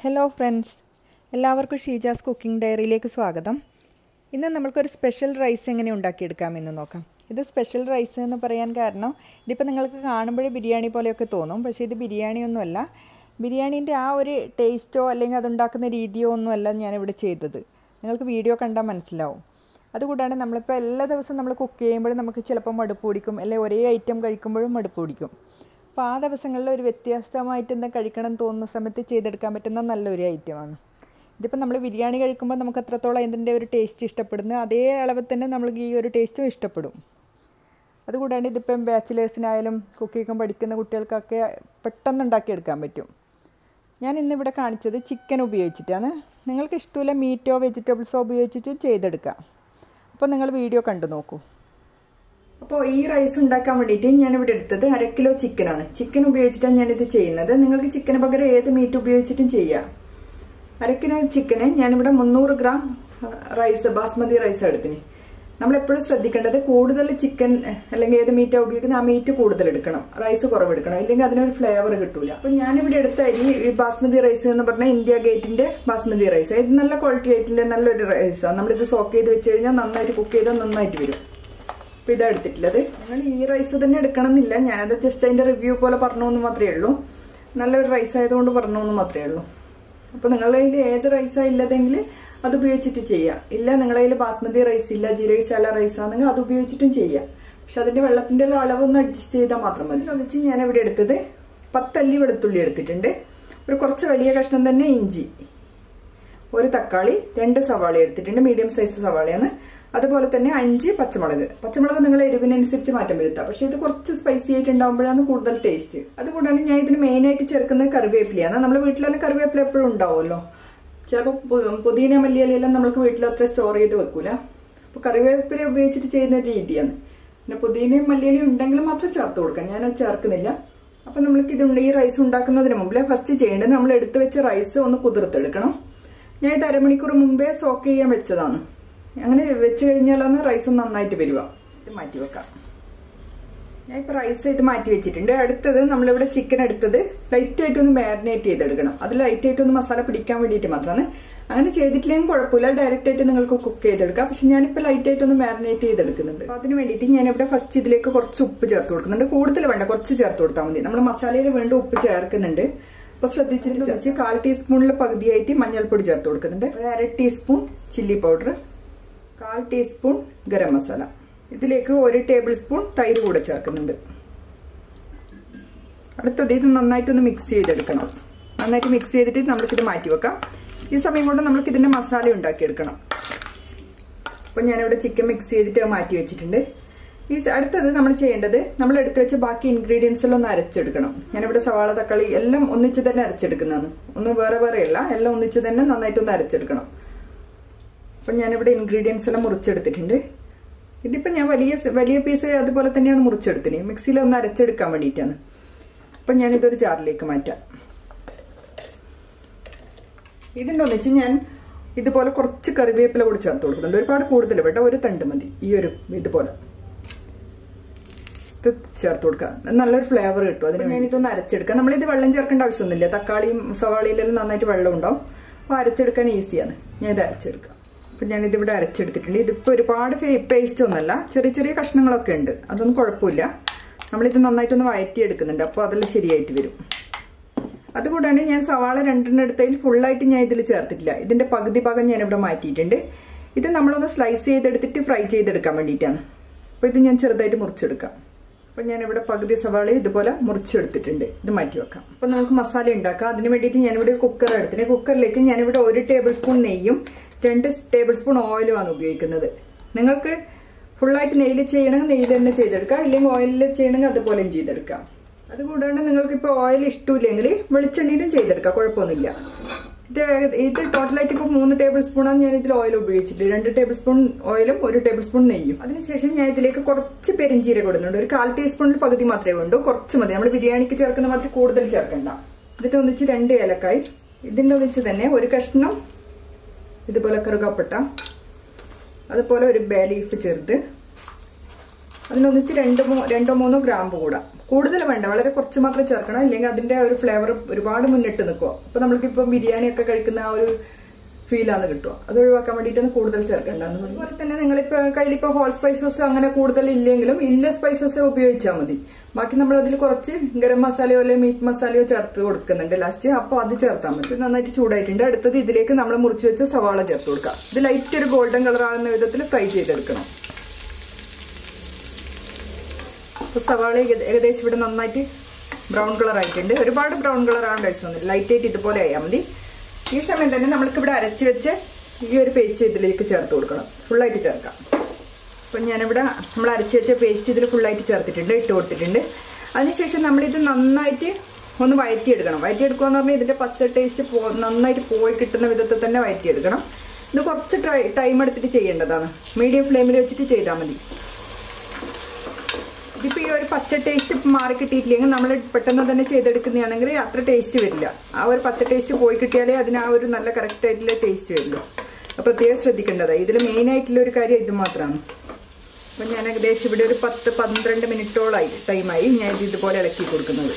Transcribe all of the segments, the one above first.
Hello friends, എല്ലാവർക്കും Sheeja's cooking ഡയറിയിലേക്ക് സ്വാഗതം. ഇന്ന് നമ്മൾക്കൊരു സ്പെഷ്യൽ റൈസ് എങ്ങനെ ഉണ്ടാക്കിയെടുക്കാമെന്ന് നോക്കാം. ഇത് സ്പെഷ്യൽ റൈസ് എന്ന് പറയാൻ കാരണം ഇതിപ്പോൾ നിങ്ങൾക്ക് കാണുമ്പോഴേ ബിരിയാണി പോലെയൊക്കെ തോന്നും, പക്ഷേ ഇത് ബിരിയാണിയൊന്നുമല്ല. ബിരിയാണീൻ്റെ ആ ഒരു ടേസ്റ്റോ അല്ലെങ്കിൽ അതുണ്ടാക്കുന്ന രീതിയോ ഒന്നുമല്ല ഞാനിവിടെ ചെയ്തത്. നിങ്ങൾക്ക് വീഡിയോ കണ്ടാൽ മനസ്സിലാവും. അതുകൂടാണ്ട് നമ്മളിപ്പോൾ എല്ലാ ദിവസവും നമ്മൾ കുക്ക് ചെയ്യുമ്പോഴും നമുക്ക് ചിലപ്പോൾ മടുപ്പ് പിടിക്കും, അല്ലെങ്കിൽ ഒരേ ഐറ്റം കഴിക്കുമ്പോഴും മടുപ്പ് പിടിക്കും. അപ്പോൾ ആ ദിവസങ്ങളിൽ ഒരു വ്യത്യസ്തമായിട്ട് എന്താ കഴിക്കണം തോന്നുന്ന സമയത്ത് ചെയ്തെടുക്കാൻ പറ്റുന്ന നല്ലൊരു ഐറ്റമാണ്. ഇതിപ്പോൾ നമ്മൾ ബിരിയാണി കഴിക്കുമ്പോൾ നമുക്ക് അത്രത്തോളം ഇതിൻ്റെ ഒരു ടേസ്റ്റ് ഇഷ്ടപ്പെടുന്നു, അതേ അളവിൽ തന്നെ നമ്മൾക്ക് ഈ ഒരു ടേസ്റ്റും ഇഷ്ടപ്പെടും. അതുകൂടാണ്ട് ഇതിപ്പം ബാച്ചിലേഴ്സിനായാലും കുക്കിംഗ് പഠിക്കുന്ന കുട്ടികൾക്കൊക്കെ പെട്ടെന്ന് ഉണ്ടാക്കിയെടുക്കാൻ പറ്റും. ഞാൻ ഇന്നിവിടെ കാണിച്ചത് ചിക്കൻ ഉപയോഗിച്ചിട്ടാണ്. നിങ്ങൾക്ക് ഇഷ്ടമില്ല മീറ്റോ വെജിറ്റബിൾസോ ഉപയോഗിച്ചിട്ടും ചെയ്തെടുക്കാം. അപ്പോൾ നിങ്ങൾ വീഡിയോ കണ്ടു നോക്കൂ. അപ്പോൾ ഈ റൈസ് ഉണ്ടാക്കാൻ വേണ്ടിയിട്ട് ഞാനിവിടെ എടുത്തത് 1/2 കിലോ ചിക്കനാണ്. ചിക്കൻ ഉപയോഗിച്ചിട്ടാണ് ഞാനിത് ചെയ്യുന്നത്. നിങ്ങൾക്ക് ചിക്കന് പകരം ഏത് മീറ്റ് ഉപയോഗിച്ചിട്ടും ചെയ്യാം. 1/2 കിലോ ചിക്കന് ഞാനിവിടെ 300 ഗ്രാം റൈസ്, ബാസ്മതി റൈസ് എടുത്തിന്. നമ്മളെപ്പോഴും ശ്രദ്ധിക്കേണ്ടത് കൂടുതൽ ചിക്കൻ അല്ലെങ്കിൽ ഏത് മീറ്റാണ് ഉപയോഗിക്കുന്നത് ആ മീറ്റ് കൂടുതൽ എടുക്കണം, റൈസ് കുറവെടുക്കണം, ഇല്ലെങ്കിൽ അതിനൊരു ഫ്ലേവർ കിട്ടൂല. അപ്പോൾ ഞാനിവിടെ എടുത്ത അരി ഈ ബാസ്മതി റൈസ് എന്ന് പറഞ്ഞാൽ ഇന്ത്യ ഗേറ്റിന്റെ ബാസ്മതി റൈസ്. ഇത് നല്ല ക്വാളിറ്റി ആയിട്ടുള്ള നല്ലൊരു റൈസാണ്. നമ്മളിത് സോക്ക് ചെയ്ത് വെച്ച് കഴിഞ്ഞാൽ നന്നായിട്ട് കുക്ക് ചെയ്താൽ നന്നായിട്ട് വരും. അപ്പോൾ ഇതാണ് എടുത്തിട്ടുള്ളത്. നിങ്ങൾ ഈ റൈസ് തന്നെ എടുക്കണം എന്നില്ല, ഞാനത് ജസ്റ്റ് അതിൻ്റെ റിവ്യൂ പോലെ പറഞ്ഞു എന്ന് മാത്രമേ ഉള്ളൂ. നല്ലൊരു റൈസ് ആയതുകൊണ്ട് പറഞ്ഞു എന്ന് മാത്രമേ ഉള്ളൂ. അപ്പോൾ നിങ്ങളുടെ കയ്യിൽ ഏത് റൈസാണ് ഇല്ലതെങ്കിൽ അത് ഉപയോഗിച്ചിട്ട് ചെയ്യാം. ഇല്ല നിങ്ങളുടെ കയ്യിൽ ബാസ്മതി റൈസ് ഇല്ല, ജീരകശാല റൈസ് ആണെങ്കിൽ അത് ഉപയോഗിച്ചിട്ടും ചെയ്യാം. പക്ഷെ അതിൻ്റെ വെള്ളത്തിൻ്റെ അളവൊന്ന് അഡ്ജസ്റ്റ് ചെയ്താൽ മാത്രം മതി. ഒന്നിച്ച് ഞാനിവിടെ എടുത്തത് 10 അല്ലി വെളുത്തുള്ളി എടുത്തിട്ടുണ്ട്, ഒരു കുറച്ച് വലിയ കഷ്ണം തന്നെ ഇഞ്ചി, ഒരു തക്കാളി, 2 സവാള എടുത്തിട്ടുണ്ട്, മീഡിയം സൈസ് സവാളയാണ്. അതുപോലെ തന്നെ 5 പച്ചമുളക്. പച്ചമുളക് നിങ്ങൾ എരിവിനനുസരിച്ച് മാറ്റം വരുത്താം, പക്ഷെ ഇത് കുറച്ച് സ്പൈസി ആയിട്ടുണ്ടാകുമ്പോഴാണ് കൂടുതൽ ടേസ്റ്റ്. അതുകൂടാണ് ഞാൻ ഇതിന് മെയിനായിട്ട് ചേർക്കുന്നത് കറിവേപ്പിലയാണ്. നമ്മുടെ വീട്ടിലെല്ലാം കറിവേപ്പില എപ്പോഴും ഉണ്ടാവുമല്ലോ. ചിലപ്പോൾ പുതിന മല്ലിയിലെല്ലാം നമ്മൾക്ക് വീട്ടിൽ അത്ര സ്റ്റോർ ചെയ്ത് വെക്കൂല. അപ്പോൾ കറിവേപ്പില ഉപയോഗിച്ചിട്ട് ചെയ്യുന്ന രീതിയാണ്. പിന്നെ പുതിനയും മല്ലിയിലും ഉണ്ടെങ്കിൽ മാത്രം ചേർത്ത് കൊടുക്കാം, ഞാനത് ചേർക്കുന്നില്ല. അപ്പോൾ നമ്മൾക്ക് ഇതുണ്ട്. ഈ റൈസ് ഉണ്ടാക്കുന്നതിന് മുമ്പേ ഫസ്റ്റ് ചെയ്യേണ്ടത് നമ്മൾ എടുത്തു വെച്ച റൈസ് ഒന്ന് കുതിർത്തെടുക്കണം. ഞാൻ ഇത് 1/2 മണിക്കൂർ മുമ്പേ സോക്ക് ചെയ്യാൻ വെച്ചതാണ്. അങ്ങനെ വെച്ച് കഴിഞ്ഞാലാണ് റൈസ് നന്നായിട്ട് വരുക. ഇത് മാറ്റി വെക്കാം. ഞാൻ ഇപ്പോൾ റൈസ് ഇത് മാറ്റി വെച്ചിട്ടുണ്ട്. അടുത്തത് നമ്മളിവിടെ ചിക്കൻ എടുത്തത് ലൈറ്റായിട്ടൊന്ന് മാരിനേറ്റ് ചെയ്തെടുക്കണം. അത് ലൈറ്റായിട്ടൊന്ന് മസാല പിടിക്കാൻ വേണ്ടിയിട്ട് മാത്രമാണ്. അങ്ങനെ ചെയ്തിട്ടില്ലെങ്കിൽ കുഴപ്പമില്ല, ഡയറക്റ്റായിട്ട് നിങ്ങൾക്ക് കുക്ക് ചെയ്തെടുക്കാം. പക്ഷെ ഞാനിപ്പോൾ ലൈറ്റായിട്ടൊന്ന് മാരിനേറ്റ് ചെയ്തെടുക്കുന്നുണ്ട്. അപ്പോൾ അതിന് വേണ്ടിയിട്ട് ഞാനിവിടെ ഫസ്റ്റ് ഇതിലേക്ക് കുറച്ച് ഉപ്പ് ചേർത്ത് കൊടുക്കുന്നുണ്ട്. കൂടുതൽ വേണ്ട, കുറച്ച് ചേർത്ത് കൊടുത്താൽ മതി. നമ്മൾ മസാലയിൽ വീണ്ടും ഉപ്പ് ചേർക്കുന്നുണ്ട്. അപ്പോൾ ശ്രദ്ധിച്ചിട്ട് 1/4 ടീസ്പൂണിൽ പകുതിയായിട്ട് മഞ്ഞൾപ്പൊടി ചേർത്ത് കൊടുക്കുന്നുണ്ട്. ഒരു 1/2 teaspoon chilli powder, 1/4 teaspoon garam masala. ഇതിലേക്ക് 1 ടേബിൾ സ്പൂൺ തൈര് കൂടെ ചേർക്കുന്നുണ്ട്. അടുത്തത് ഇത് നന്നായിട്ടൊന്ന് മിക്സ് ചെയ്തെടുക്കണം. നന്നായിട്ട് മിക്സ് ചെയ്തിട്ട് നമ്മൾക്കിത് മാറ്റി വെക്കാം. ഈ സമയം കൊണ്ട് നമ്മൾക്ക് ഇതിൻ്റെ മസാല ഉണ്ടാക്കിയെടുക്കണം. അപ്പം ഞാനിവിടെ ചിക്കൻ മിക്സ് ചെയ്തിട്ട് മാറ്റി വെച്ചിട്ടുണ്ട്. ഈ അടുത്തത് നമ്മൾ ചെയ്യേണ്ടത് നമ്മൾ എടുത്തു വെച്ച ബാക്കി ഇൻഗ്രീഡിയൻസ് എല്ലാം ഒന്ന് അരച്ചെടുക്കണം. ഞാനിവിടെ സവാള, തക്കാളി എല്ലാം ഒന്നിച്ച് തന്നെ അരച്ചെടുക്കുന്നതാണ്. ഒന്ന് വേറെ വേറെ അല്ല, എല്ലാം ഒന്നിച്ച് തന്നെ നന്നായിട്ടൊന്ന് അരച്ചെടുക്കണം. അപ്പം ഞാനിവിടെ ഇൻഗ്രീഡിയൻസ് എല്ലാം മുറിച്ചെടുത്തിട്ടുണ്ട്. ഇതിപ്പോൾ ഞാൻ വലിയ പീസ് അതുപോലെ തന്നെയാണ് മുറിച്ചെടുത്തിന്. മിക്സിയിൽ ഒന്ന് അരച്ചെടുക്കാൻ വേണ്ടിയിട്ടാണ്. അപ്പം ഞാനിതൊരു ജാറിലേക്ക് മാറ്റാം. ഇതിൻ്റെ ഒന്നിച്ച് ഞാൻ ഇതുപോലെ കുറച്ച് കറിവേപ്പില കൂടി ചേർത്ത് കൊടുക്കുന്നുണ്ട്. ഒരുപാട് കൂടുതൽ വേണ്ട, ഒരു തണ്ട് മതി. ഈ ഒരു ഇതുപോലെ ഇത് ചേർത്ത് കൊടുക്കുക, നല്ലൊരു ഫ്ലേവർ കിട്ടും. അതിന് ഞാനിതൊന്ന് അരച്ചെടുക്കാം. നമ്മളിത് വെള്ളം ചേർക്കേണ്ട ആവശ്യമൊന്നുമില്ല. തക്കാളിയും സവാളയിലെല്ലാം നന്നായിട്ട് വെള്ളം ഉണ്ടാവും. അപ്പോൾ അരച്ചെടുക്കാൻ ഈസിയാണ്. ഞാൻ ഇത് അരച്ചെടുക്കാം. അപ്പം ഞാനിതിവിടെ അരച്ചെടുത്തിട്ടുണ്ട്. ഇതിപ്പോൾ ഒരുപാട് പേസ്റ്റ് ഒന്നുമല്ല, ചെറിയ ചെറിയ കഷ്ണങ്ങളൊക്കെ ഉണ്ട്. അതൊന്നും കുഴപ്പമില്ല. നമ്മളിത് നന്നായിട്ടൊന്ന് വഴറ്റിയെടുക്കുന്നുണ്ട്. അപ്പോൾ അതെല്ലാം ശരിയായിട്ട് വരും. അതുകൂടാണ്ട് ഞാൻ സവാള 2 എടുത്തതിൽ ഫുള്ളായിട്ട് ഞാൻ ഇതിൽ ചേർത്തിട്ടില്ല. ഇതിൻ്റെ പകുതി ഭാഗം ഞാനിവിടെ മാറ്റിയിട്ടുണ്ട്. ഇത് നമ്മളൊന്ന് സ്ലൈസ് ചെയ്തെടുത്തിട്ട് ഫ്രൈ ചെയ്തെടുക്കാൻ വേണ്ടിയിട്ടാണ്. അപ്പോൾ ഇത് ഞാൻ ചെറുതായിട്ട് മുറിച്ചെടുക്കാം. അപ്പോൾ ഞാനിവിടെ പകുതി സവാള ഇതുപോലെ മുറിച്ചെടുത്തിട്ടുണ്ട്. ഇത് മാറ്റി വെക്കാം. അപ്പോൾ നമുക്ക് മസാല ഉണ്ടാക്കാം. അതിന് വേണ്ടിയിട്ട് ഞാനിവിടെ കുക്കർ എടുത്തിന്. കുക്കറിലേക്ക് ഞാനിവിടെ 1 ടേബിൾ സ്പൂൺ നെയ്യും 2 ടേബിൾ സ്പൂൺ ഓയിലുമാണ് ഉപയോഗിക്കുന്നത്. നിങ്ങൾക്ക് ഫുള്ളായിട്ട് നെയ്യിൽ ചെയ്യണമെങ്കിൽ നെയ്യിൽ തന്നെ ചെയ്തെടുക്കാം, ഇല്ലെങ്കിൽ ഓയിലിൽ ചെയ്യണമെങ്കിൽ അതുപോലെയും ചെയ്തെടുക്കാം. അതുകൂടാണ്ട് നിങ്ങൾക്കിപ്പോൾ ഓയിൽ ഇഷ്ടമില്ലെങ്കിൽ വെളിച്ചെണ്ണയിലും ചെയ്തെടുക്കാം, കുഴപ്പമൊന്നുമില്ല. ഇത് ടോട്ടലായിട്ട് ഇപ്പോൾ 3 ടേബിൾ സ്പൂണാണ് ഞാൻ ഇതിൽ ഓയിൽ ഉപയോഗിച്ചിട്ട്. 2 ടേബിൾ സ്പൂൺ ഓയിലും 1 ടേബിൾ സ്പൂൺ നെയ്യും. അതിനുശേഷം ഞാൻ ഇതിലേക്ക് കുറച്ച് പെരിഞ്ചീരകം ഇടുന്നുണ്ട്. ഒരു 1/4 ടീസ്പൂണിൽ പകുതി മാത്രമേ വേണ്ടൂ, കുറച്ച് മതി. നമ്മൾ ബിരിയാണിക്ക് ചേർക്കുന്ന മാതിരി കൂടുതൽ ചേർക്കണ്ട. ഇതിട്ട് ഒന്നിച്ച് 2 ഏലക്കായ്, ഇതിൻ്റെ ഒന്നിച്ച് തന്നെ ഒരു കഷ്ണം ഇതുപോലെ കറുകപ്പട്ട, അതുപോലെ ഒരു ബേ ലീഫ് ചേർത്ത് അതിനൊന്നിച്ച് 2-3 ഗ്രാമ്പ് കൂടാം. കൂടുതൽ വേണ്ട, വളരെ കുറച്ച് മാത്രം ചേർക്കണം, ഇല്ലെങ്കിൽ അതിന്റെ ഒരു ഫ്ലേവർ ഒരുപാട് മുന്നിട്ട് നിൽക്കുക. അപ്പൊ നമ്മൾക്കിപ്പോൾ ബിരിയാണി ഒക്കെ കഴിക്കുന്ന ആ ഒരു ഫീലാണ് കിട്ടുക. അത് ഒഴിവാക്കാൻ വേണ്ടിയിട്ടാണ് കൂടുതൽ ചേർക്കേണ്ടത്. അതുപോലെ തന്നെ നിങ്ങളിപ്പോൾ കയ്യിലിപ്പോൾ ഹോൾ സ്പൈസസ് അങ്ങനെ കൂടുതൽ ഇല്ലെങ്കിലും ഇല്ല സ്പൈസസ് ഉപയോഗിച്ചാൽ മതി. ബാക്കി നമ്മൾ അതിൽ കുറച്ച് ഗരം മസാലയോ അല്ലെങ്കിൽ മീറ്റ് മസാലയോ ചേർത്ത് കൊടുക്കുന്നുണ്ട് ലാസ്റ്റ്. അപ്പോൾ അത് ചേർത്താൽ മതി. നന്നായിട്ട് ചൂടായിട്ടുണ്ട്. അടുത്തത് ഇതിലേക്ക് നമ്മൾ മുറിച്ച് വെച്ച സവാള ചേർത്ത് കൊടുക്കുക. ഇത് ലൈറ്റ് ഒരു ഗോൾഡൻ കളർ ആകുന്ന വിധത്തിൽ ഫ്രൈ ചെയ്തെടുക്കണം. അപ്പോൾ സവാള ഏകദേശം ഇവിടെ നന്നായിട്ട് ബ്രൗൺ കളർ ആയിട്ടുണ്ട്. ഒരുപാട് ബ്രൗൺ കളർ ആവേണ്ട ആവശ്യമൊന്നുമില്ല, ലൈറ്റ് ആയിട്ട് ഇതുപോലെ ആയാൽ മതി. ഈ സമയം തന്നെ നമ്മൾക്കിവിടെ അരച്ച് വെച്ച് ഈ ഒരു പേസ്റ്റ് ഇതിലേക്ക് ചേർത്ത് കൊടുക്കണം. ഫുള്ളായിട്ട് ചേർക്കാം. അപ്പം ഞാനിവിടെ നമ്മൾ അരച്ച് വെച്ച പേസ്റ്റ് ഇതിൽ ഫുള്ളായിട്ട് ചേർത്തിട്ടുണ്ട്, ഇട്ട് കൊടുത്തിട്ടുണ്ട്. അതിനുശേഷം നമ്മളിത് നന്നായിട്ട് ഒന്ന് വഴറ്റിയെടുക്കണം. വഴറ്റിയെടുക്കുക എന്ന് പറഞ്ഞാൽ ഇതിൻ്റെ പച്ച ടേസ്റ്റ് നന്നായിട്ട് പോയി കിട്ടുന്ന വിധത്തിൽ തന്നെ വഴറ്റിയെടുക്കണം. ഇത് കുറച്ച് ടൈം എടുത്തിട്ട് ചെയ്യേണ്ടതാണ്. മീഡിയം ഫ്ലെയിമിൽ വെച്ചിട്ട് ചെയ്താൽ മതി. ഇതിപ്പോൾ ഈ ഒരു പച്ച ടേസ്റ്റ് മാറി കിട്ടിയിട്ടില്ലെങ്കിൽ നമ്മൾ പെട്ടെന്ന് തന്നെ ചെയ്തെടുക്കുന്നതാണെങ്കിൽ അത്ര ടേസ്റ്റ് വരില്ല. ആ ഒരു പച്ച ടേസ്റ്റ് പോയി കിട്ടിയാലേ അതിന് ആ ഒരു നല്ല കറക്റ്റ് ആയിട്ടുള്ള ടേസ്റ്റ് വരുള്ളൂ. അപ്പോൾ പ്രത്യേകം ശ്രദ്ധിക്കേണ്ടതാണ്. ഇതിൽ മെയിനായിട്ടുള്ള ഒരു കാര്യം ഇത് മാത്രമാണ്. അപ്പം ഞാൻ ഏകദേശം ഇവിടെ ഒരു 10-12 മിനിറ്റോളായി ടൈമായി ഞാൻ ഇത് ഇതുപോലെ ഇളക്കി കൊടുക്കുന്നത്.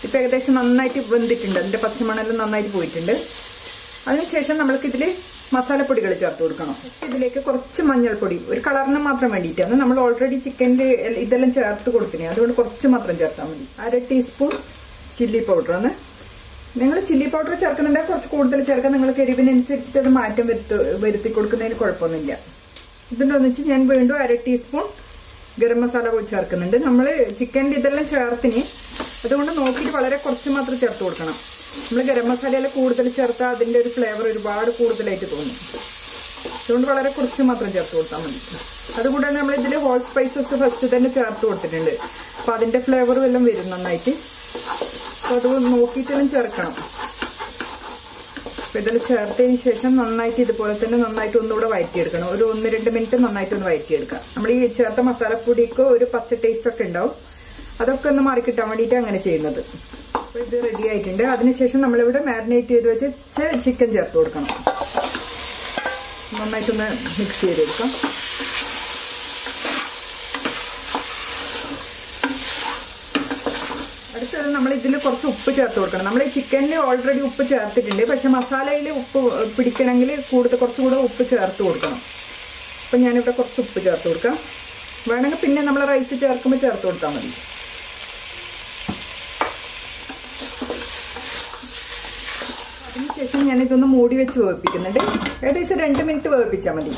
ഇപ്പം ഏകദേശം നന്നായിട്ട് വെന്തിട്ടുണ്ട്. അതിൻ്റെ പച്ചമണെല്ലാം നന്നായിട്ട് പോയിട്ടുണ്ട്. അതിനുശേഷം നമ്മൾക്കിതിൽ മസാലപ്പൊടികൾ ചേർത്ത് കൊടുക്കണം. ഇതിലേക്ക് കുറച്ച് മഞ്ഞൾപ്പൊടി, ഒരു കളറിന് മാത്രം വേണ്ടിയിട്ടാണ്. നമ്മൾ ഓൾറെഡി ചിക്കൻ്റെ ഇതെല്ലാം ചേർത്ത് കൊടുത്തിനെ, അതുകൊണ്ട് കുറച്ച് മാത്രം ചേർത്താൽ മതി. 1/2 ടീസ്പൂൺ ചില്ലി പൗഡറാണ്. നിങ്ങൾ ചില്ലി പൗഡർ ചേർക്കുന്നുണ്ടെങ്കിൽ കുറച്ച് കൂടുതൽ ചേർക്കാം. നിങ്ങൾക്ക് എരിവിനനുസരിച്ചിട്ട് അത് മാറ്റം വരുത്തി കൊടുക്കുന്നതിന് കുഴപ്പമൊന്നുമില്ല. ഇതെന്താണെന്ന് വെച്ചാൽ ഞാൻ വീണ്ടും 1/2 ടീസ്പൂൺ ഗരം മസാല ചേർക്കുന്നുണ്ട്. നമ്മൾ ചിക്കൻ്റെ ഇതെല്ലാം ചേർത്തിന്, അതുകൊണ്ട് നോക്കിയിട്ട് വളരെ കുറച്ച് മാത്രം ചേർത്ത് കൊടുക്കണം. നമ്മൾ ഗരം മസാലയെല്ലാം കൂടുതൽ ചേർത്താൽ അതിൻ്റെ ഒരു ഫ്ലേവർ ഒരുപാട് കൂടുതലായിട്ട് തോന്നും. അതുകൊണ്ട് വളരെ കുറച്ച് മാത്രം ചേർത്ത് കൊടുത്താൽ മതി. അതുകൂടാതെ നമ്മൾ ഇതിൽ ഹോൾ സ്പൈസസ് ഫസ്റ്റ് തന്നെ ചേർത്ത് കൊടുത്തിട്ടുണ്ട്. അപ്പോൾ അതിൻ്റെ ഫ്ലേവറും എല്ലാം വരും നന്നായിട്ട്. അപ്പോൾ അത് നോക്കിയിട്ടെല്ലാം ചേർക്കണം. അപ്പോൾ ഇതിൽ ചേർത്തതിന് ശേഷം നന്നായിട്ട് ഇതുപോലെ തന്നെ നന്നായിട്ട് ഒന്നുകൂടെ വഴറ്റിയെടുക്കണം. ഒരു 1-2 മിനിറ്റ് നന്നായിട്ടൊന്ന് വഴറ്റിയെടുക്കാം. നമ്മൾ ഈ ചേർത്ത മസാലപ്പൊടിക്ക് ഒരു പച്ച ടേസ്റ്റ് ഒക്കെ ഉണ്ടാവും. അതൊക്കെ ഒന്ന് മാറിക്കിട്ടാൻ വേണ്ടിയിട്ട് അങ്ങനെ ചെയ്യുന്നത്. അപ്പോൾ ഇത് റെഡി ആയിട്ടുണ്ട്. അതിനുശേഷം നമ്മളിവിടെ മാരിനേറ്റ് ചെയ്ത് വെച്ച് ചിക്കൻ ചേർത്ത് കൊടുക്കണം. നന്നായിട്ടൊന്ന് മിക്സ് ചെയ്തെടുക്കാം. അടുത്തത് നമ്മൾ ഇതിൽ കുറച്ച് ഉപ്പ് ചേർത്ത് കൊടുക്കണം. നമ്മൾ ഈ ചിക്കനിൽ ഓൾറെഡി ഉപ്പ് ചേർത്തിട്ടുണ്ട്. പക്ഷെ മസാലയിൽ ഉപ്പ് പിടിക്കണമെങ്കിൽ കുറച്ചുകൂടെ ഉപ്പ് ചേർത്ത് കൊടുക്കണം. അപ്പം ഞാനിവിടെ കുറച്ച് ഉപ്പ് ചേർത്ത് കൊടുക്കാം. വേണമെങ്കിൽ പിന്നെ നമ്മൾ റൈസ് ചേർക്കുമ്പോൾ ചേർത്ത് കൊടുത്താൽ മതി. അതിനുശേഷം ഞാനിതൊന്ന് മൂടി വെച്ച് വേവിപ്പിക്കുന്നുണ്ട്. ഏകദേശം 2 മിനിറ്റ് വേവിപ്പിച്ചാൽ മതി.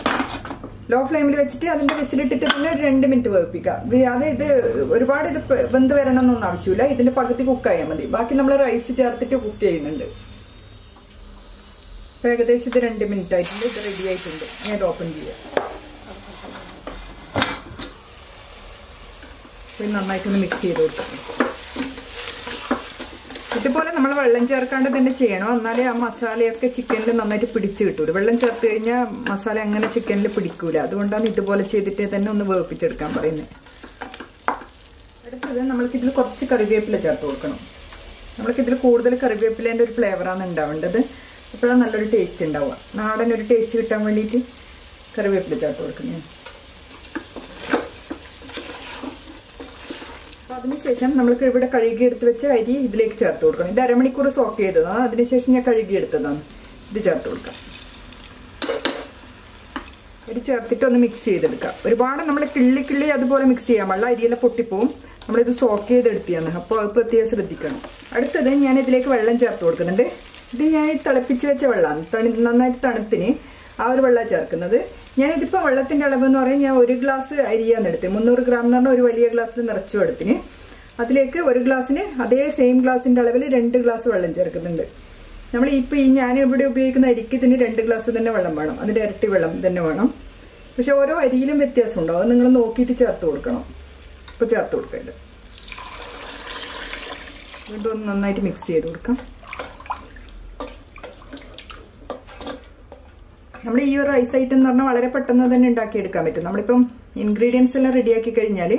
ലോ ഫ്ലെയിമിൽ വെച്ചിട്ട് അതിൻ്റെ വിസിലിട്ടിട്ട് തന്നെ ഒരു 2 മിനിറ്റ് വേവിപ്പിക്കാം. അതായത് ഒരുപാട് ഇത് വെന്ത് വരണം എന്നൊന്നും ആവശ്യമില്ല. ഇതിൻ്റെ പകുതി കുക്കായാൽ മതി. ബാക്കി നമ്മൾ റൈസ് ചേർത്തിട്ട് കുക്ക് ചെയ്യുന്നുണ്ട്. അപ്പോൾ ഏകദേശം ഇത് 2 മിനിറ്റ് ആയിട്ടുണ്ട്. ഇത് റെഡി ആയിട്ടുണ്ട്. ഞാൻ ഇത് ഓപ്പൺ ചെയ്യാം. ഇത് നന്നായിട്ടൊന്ന് മിക്സ് ചെയ്ത് കൊടുക്കാം. ഇതുപോലെ നമ്മൾ വെള്ളം ചേർക്കാണ്ട് തന്നെ ചെയ്യണം. എന്നാലേ ആ മസാലയൊക്കെ ചിക്കനിൽ നന്നായിട്ട് പിടിച്ച് കിട്ടൂല. വെള്ളം ചേർത്ത് കഴിഞ്ഞാൽ മസാല അങ്ങനെ ചിക്കനിൽ പിടിക്കൂല. അതുകൊണ്ടാണ് ഇതുപോലെ ചെയ്തിട്ട് തന്നെ ഒന്ന് വേവിപ്പിച്ചെടുക്കാൻ പറയുന്നത്. അടുത്തത് നമ്മൾക്കിതിൽ കുറച്ച് കറിവേപ്പില ചേർത്ത് കൊടുക്കണം. നമ്മൾക്കിതിൽ കൂടുതൽ കറിവേപ്പിലേൻ്റെ ഒരു ഫ്ലേവറാണ് ഉണ്ടാവേണ്ടത്. അപ്പോഴാണ് നല്ലൊരു ടേസ്റ്റ് ഉണ്ടാവുക. നാടൻ ഒരു ടേസ്റ്റ് കിട്ടാൻ വേണ്ടിയിട്ട് കറിവേപ്പില ചേർത്ത് കൊടുക്കുന്നത്. അതിനുശേഷം നമ്മൾക്ക് ഇവിടെ കഴുകിയെടുത്ത് വെച്ച അരി ഇതിലേക്ക് ചേർത്ത് കൊടുക്കണം. ഇത് 1/2 മണിക്കൂർ സോക്ക് ചെയ്തതാണ്. അതിനുശേഷം ഞാൻ കഴുകിയെടുത്തതാണ്. ഇത് ചേർത്ത് കൊടുക്കാം. അരി ചേർത്തിട്ട് ഒന്ന് മിക്സ് ചെയ്തെടുക്കാം. ഒരുപാട് നമ്മൾ കിള്ളി അതുപോലെ മിക്സ് ചെയ്യാൻ പാടില്ല. അരിയെല്ലാം പൊട്ടിപ്പോവും. നമ്മളിത് സോക്ക് ചെയ്തെടുത്തിയാണ്. അപ്പോൾ അത് പ്രത്യേകം ശ്രദ്ധിക്കണം. അടുത്തത് ഞാൻ ഇതിലേക്ക് വെള്ളം ചേർത്ത് കൊടുക്കുന്നുണ്ട്. ഇത് ഞാൻ തിളപ്പിച്ച് വെച്ച വെള്ളമാണ്. നന്നായിട്ട് തണുത്തിന് ആ ഒരു വെള്ളം ചേർക്കുന്നത്. ഞാനിതിപ്പോൾ വെള്ളത്തിൻ്റെ അളവ് എന്ന് പറയാൻ ഞാൻ 1 ഗ്ലാസ് അരിയാണ് എടുത്തത്. 300 ഗ്രാം എന്ന് പറഞ്ഞാൽ ഒരു വലിയ ഗ്ലാസ്സിൽ നിറച്ചു എടുത്തിന്. അതിലേക്ക് 1 ഗ്ലാസ്സിന് അതേ സെയിം ഗ്ലാസിൻ്റെ അളവിൽ 2 ഗ്ലാസ് വെള്ളം ചേർക്കുന്നുണ്ട്. നമ്മൾ ഇപ്പോൾ ഞാൻ ഇവിടെ ഉപയോഗിക്കുന്ന അരിക്ക് ഇതിന് 2 ഗ്ലാസ് തന്നെ വെള്ളം വേണം. അതിൻ്റെ ഇരട്ടി വെള്ളം തന്നെ വേണം. പക്ഷെ ഓരോ അരിയിലും വ്യത്യാസം ഉണ്ടാവും. അത് നിങ്ങൾ നോക്കിയിട്ട് ചേർത്ത് കൊടുക്കണം. ഇപ്പോൾ ചേർത്ത് കൊടുക്കേണ്ടത് വീണ്ടും ഒന്ന് നന്നായിട്ട് മിക്സ് ചെയ്ത് കൊടുക്കാം. നമ്മൾ ഈ ഒരു റൈസ് ഐറ്റം എന്ന് പറഞ്ഞാൽ വളരെ പെട്ടെന്ന് തന്നെ ഉണ്ടാക്കിയെടുക്കാൻ പറ്റും. നമ്മളിപ്പം ഇൻഗ്രീഡിയൻസ് എല്ലാം റെഡിയാക്കി കഴിഞ്ഞാൽ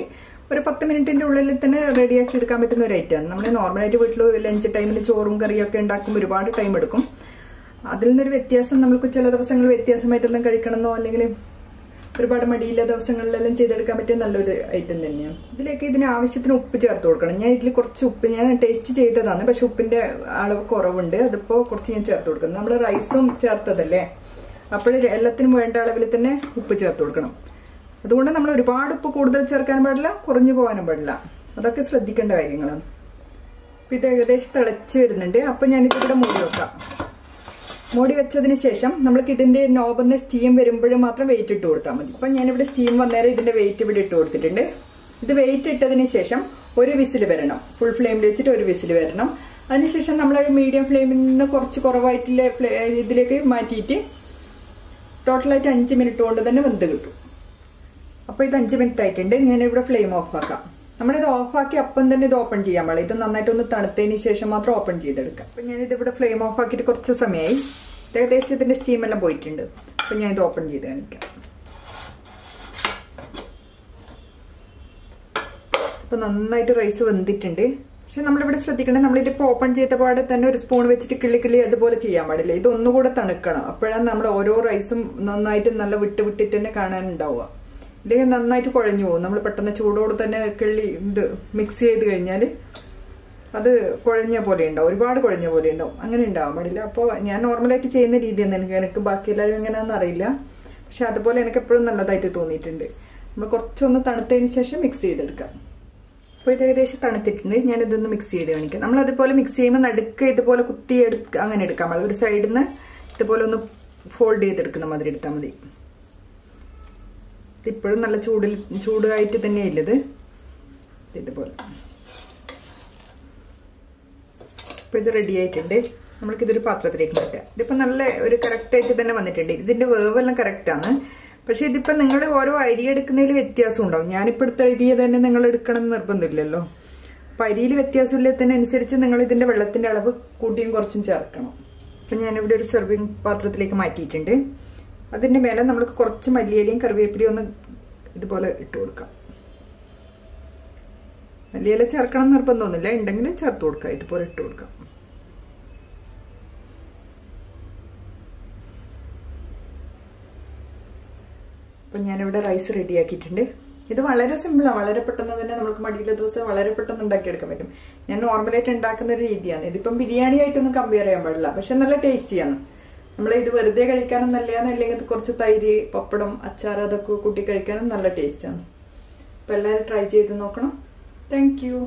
ഒരു 10 മിനിറ്റിൻ്റെ ഉള്ളിൽ തന്നെ റെഡിയാക്കി എടുക്കാൻ പറ്റുന്ന ഒരു ഐറ്റമാണ്. നമ്മൾ നോർമലായിട്ട് വീട്ടിൽ ലഞ്ച് ടൈമിൽ ചോറും കറിയൊക്കെ ഉണ്ടാക്കുമ്പോൾ ഒരുപാട് ടൈം എടുക്കും. അതിൽ നിന്നൊരു വ്യത്യാസം നമുക്ക് ചില ദിവസങ്ങൾ വ്യത്യാസമായിട്ടെല്ലാം കഴിക്കണമെന്നോ അല്ലെങ്കിൽ ഒരുപാട് മടിയില്ല ദിവസങ്ങളിലെല്ലാം ചെയ്തെടുക്കാൻ പറ്റിയ നല്ലൊരു ഐറ്റം തന്നെയാണ്. ഇതിലേക്ക് ഇതിന് ആവശ്യത്തിന് ഉപ്പ് ചേർത്ത് കൊടുക്കണം. ഞാൻ ഇതിൽ കുറച്ച് ഉപ്പ് ഞാൻ ടേസ്റ്റ് ചെയ്തതാണ്, പക്ഷെ ഉപ്പിന്റെ അളവ് കുറവുണ്ട്. അതിപ്പോൾ കുറച്ച് ഞാൻ ചേർത്ത് കൊടുക്കുന്നു. നമ്മൾ റൈസും ചേർത്തതല്ലേ, അപ്പോൾ എല്ലാത്തിനും വേണ്ട അളവിൽ തന്നെ ഉപ്പ് ചേർത്ത് കൊടുക്കണം. അതുകൊണ്ട് നമ്മൾ ഒരുപാട് ഉപ്പ് കൂടുതൽ ചേർക്കാൻ പാടില്ല, കുറഞ്ഞു പോകാനും പാടില്ല. അതൊക്കെ ശ്രദ്ധിക്കേണ്ട കാര്യങ്ങളാണ്. അപ്പം ഇത് ഏകദേശം തിളച്ച് വരുന്നുണ്ട്. അപ്പം ഞാനിതിവിടെ മൂടി വെക്കാം. മൂടി വെച്ചതിന് ശേഷം നമ്മൾക്ക് ഇതിന്റെ നോബിന്ന് സ്റ്റീം വരുമ്പോഴും മാത്രം വെയിറ്റ് ഇട്ട് കൊടുത്താൽ മതി. അപ്പം ഞാനിവിടെ സ്റ്റീം വന്നേരം ഇതിന്റെ വെയിറ്റ് ഇവിടെ ഇട്ട് കൊടുത്തിട്ടുണ്ട്. ഇത് വെയിറ്റ് ഇട്ടതിന് ശേഷം ഒരു വിസിൽ വരണം. ഫുൾ ഫ്ലെയിമിൽ വെച്ചിട്ട് ഒരു വിസിൽ വരണം. അതിനുശേഷം നമ്മൾ മീഡിയം ഫ്ലെയിമിൽ നിന്ന് കുറച്ച് കുറവായിട്ടുള്ള ഇതിലേക്ക് മാറ്റിയിട്ട് ടോട്ടലായിട്ട് 5 മിനിറ്റ് കൊണ്ട് തന്നെ വെന്ത് കിട്ടും. അപ്പോൾ ഇത് 5 മിനിറ്റ് ആയിട്ടുണ്ട്. ഞാനിവിടെ ഫ്ലെയിം ഓഫ് ആക്കാം. നമ്മളിത് ഓഫാക്കി അപ്പം തന്നെ ഇത് ഓപ്പൺ ചെയ്യാൻ പാടില്ല. ഇത് നന്നായിട്ടൊന്ന് തണുത്തതിന് ശേഷം മാത്രം ഓപ്പൺ ചെയ്തെടുക്കാം. അപ്പം ഞാനിതിവിടെ ഫ്ലെയിം ഓഫ് ആക്കിയിട്ട് കുറച്ച് സമയമായി. ഏകദേശം ഇതിന്റെ സ്റ്റീമെല്ലാം പോയിട്ടുണ്ട്. അപ്പം ഞാൻ ഇത് ഓപ്പൺ ചെയ്ത് കാണിക്കാം. അപ്പം നന്നായിട്ട് റൈസ് വെന്തിട്ടുണ്ട്. പക്ഷെ നമ്മളിവിടെ ശ്രദ്ധിക്കണം, നമ്മളിതിപ്പോൾ ഓപ്പൺ ചെയ്ത പാടെ തന്നെ ഒരു സ്പൂൺ വെച്ചിട്ട് കിള്ളി അതുപോലെ ചെയ്യാൻ പാടില്ല. ഇത് ഒന്നുകൂടെ തണുക്കണം. അപ്പോഴാണ് നമ്മൾ ഓരോ റൈസും നന്നായിട്ട് നല്ല വിട്ടിട്ട് തന്നെ കാണാനുണ്ടാവുക. ഇല്ലെങ്കിൽ നന്നായിട്ട് കുഴഞ്ഞു പോകും. നമ്മൾ പെട്ടെന്ന് ചൂടോട് തന്നെ ഇത് മിക്സ് ചെയ്ത് കഴിഞ്ഞാൽ അത് കുഴഞ്ഞ പോലെ ഉണ്ടാവും, ഒരുപാട് കുഴഞ്ഞ പോലെ ഉണ്ടാവും. അങ്ങനെ ഉണ്ടാവാൻ പാടില്ല. അപ്പോൾ ഞാൻ നോർമലായിട്ട് ചെയ്യുന്ന രീതി തന്നെ, എനിക്ക് ബാക്കി എല്ലാവരും എങ്ങനെയാണെന്ന് അറിയില്ല. പക്ഷെ അതുപോലെ എനിക്ക് എപ്പോഴും നല്ലതായിട്ട് തോന്നിയിട്ടുണ്ട്. നമ്മൾ കുറച്ചൊന്ന് തണുത്തതിന് ശേഷം മിക്സ് ചെയ്തെടുക്കാം. അപ്പോൾ ഇത് ഏകദേശം തണുത്തിട്ടുണ്ട്. ഞാനിതൊന്ന് മിക്സ് ചെയ്ത് കാണിക്കാം. നമ്മൾ അതുപോലെ മിക്സ് ചെയ്യുമ്പോൾ നടുക്ക് ഇതുപോലെ കുത്തി അങ്ങനെ എടുക്കാൻ പാടില്ല. ഒരു സൈഡിൽ നിന്ന് ഇതുപോലെ ഒന്ന് ഫോൾഡ് ചെയ്തെടുക്കുന്ന മാതിരി എടുത്താൽ മതി. ഇപ്പോഴും നല്ല ചൂടായിട്ട് തന്നെയല്ലത് ഇതുപോലെ. ഇപ്പൊ ഇത് റെഡി ആയിട്ടുണ്ട്. നമ്മൾക്കിതൊരു പാത്രത്തിലേക്ക് മാറ്റാം. ഇതിപ്പോ നല്ല ഒരു കറക്റ്റായിട്ട് തന്നെ വന്നിട്ടുണ്ട്. ഇതിന്റെ വേവെല്ലാം കറക്റ്റാണ്. പക്ഷെ ഇതിപ്പോ നിങ്ങൾ ഓരോ അരി എടുക്കുന്നതിൽ വ്യത്യാസം ഉണ്ടാവും. ഞാനിപ്പോൾ എടുത്ത അരി തന്നെ നിങ്ങൾ എടുക്കണം എന്ന് നിർബന്ധമില്ലല്ലോ. അപ്പൊ അരിയിൽ വ്യത്യാസമില്ലാത്തതിനനുസരിച്ച് നിങ്ങൾ ഇതിന്റെ വെള്ളത്തിന്റെ അളവ് കൂട്ടിയും കുറച്ചും ചേർക്കണം. അപ്പൊ ഞാനിവിടെ ഒരു സെർവിങ് പാത്രത്തിലേക്ക് മാറ്റിയിട്ടുണ്ട്. അതിന്റെ മേലെ നമ്മൾക്ക് കുറച്ച് മല്ലിയിലയും കറിവേപ്പിലയും ഒന്ന് ഇതുപോലെ ഇട്ട് കൊടുക്കാം. മല്ലിയില ചേർക്കണം എന്ന് നിർബന്ധമൊന്നുമില്ല, ഉണ്ടെങ്കിൽ ചേർത്ത് കൊടുക്കാം. ഇതുപോലെ ഇട്ട് കൊടുക്കാം. അപ്പം ഞാനിവിടെ റൈസ് റെഡിയാക്കിയിട്ടുണ്ട്. ഇത് വളരെ സിമ്പിളാണ്. വളരെ പെട്ടെന്ന് തന്നെ നമുക്ക് മടിയില്ല ദിവസം വളരെ പെട്ടെന്ന് ഉണ്ടാക്കിയെടുക്കാൻ പറ്റും. ഞാൻ നോർമലായിട്ട് ഉണ്ടാക്കുന്ന ഒരു രീതിയാണ്. ഇതിപ്പം ബിരിയാണി ആയിട്ടൊന്നും കമ്പയർ ചെയ്യാൻ പാടില്ല. പക്ഷെ നല്ല ടേസ്റ്റിയാണ്. നമ്മൾ ഇത് വെറുതെ കഴിക്കാനും നല്ലതാണ്. അല്ലെങ്കിൽ കുറച്ച് തൈര്, പപ്പടം, അച്ചാർ അതൊക്കെ കൂട്ടി കഴിക്കാനും നല്ല ടേസ്റ്റാണ്. അപ്പോൾ എല്ലാവരും ട്രൈ ചെയ്ത് നോക്കണം. Thank you.